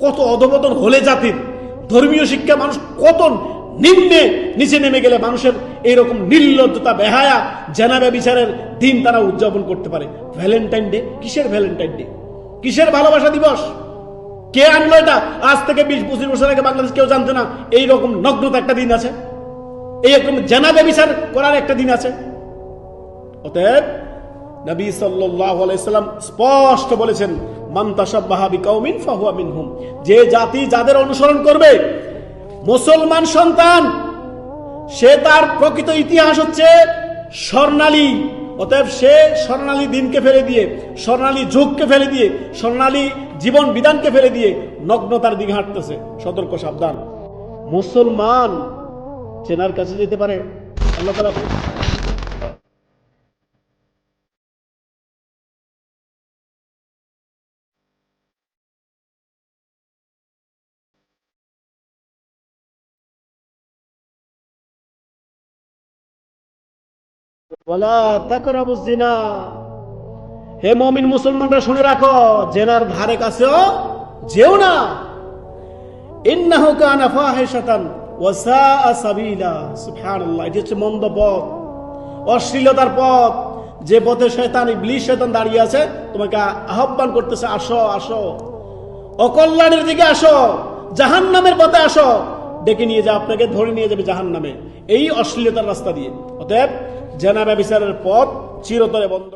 কত অধপতন হলে জাতির, ধর্মীয় শিক্ষা মানুষ কত নিচে নেমে গেলে মানুষের এইরকম নির্লজ্জতা, বেহায়া, জেনাবে বিচারের দিন তারা উদযাপন করতে পারে। ভ্যালেন্টাইন ডে, কিসের ভ্যালেন্টাইন ডে? কিসের ভালোবাসা দিবস? কে আনলো এটা? আজ থেকে 20-25 বছর আগে বাংলাদেশ কেউ জানতো না এইরকম নগ্নতা একটা দিন আছে, এইরকম জেনাবে বিচার করার একটা দিন আছে। অতএব নবী সাল্লাল্লাহু আলাইহি সাল্লাম স্পষ্ট বলেছেন, মান তাশাব্বাহা বিকাউমিন ফাহুয়া মিনহুম, যে জাতি যাদের অনুসরণ করবে, মুসলমান সন্তান সে তার প্রকৃত ইতিহাস হচ্ছে স্বর্ণালী। অতএব সে স্বর্ণালী দিনকে ফেলে দিয়ে, স্বর্ণালী যুগকে ফেলে দিয়ে, স্বর্ণালী জীবন বিধানকে ফেলে দিয়ে নগ্নতার দিকে হাঁটতেছে। সতর্ক, সাবধান। মুসলমান চেনার কাছে যেতে পারে আল্লাহ তাআলা। ওয়ালা তাকরাবুজ জিনা, হে মুমিন মুসলমানরা শুনে রাখো, জেনার ধারে কাছেও যেও না। ইন্নাহু কানা ফাহিশাতান ওয়া সাআ সাবিলা। সুবহানাল্লাহ, এটা হচ্ছে মন্দ পথ, অশ্লীলতার পথ, যে পথে শয়তান, ইবলিস শয়তান দাঁড়িয়ে আছে, তোমাকে আহ্বান করতেছে, আসো আসো, অকল্যাণের দিকে আসো, জাহান্নামের পথে আসো, ডেকে নিয়ে যা, আপনাকে ধরে নিয়ে যাবে জাহান্নামে, এই অশ্লীলতার রাস্তা দিয়ে। অতএব জেনা ব্যভিচারের পথ চিরতরে বন্ধ।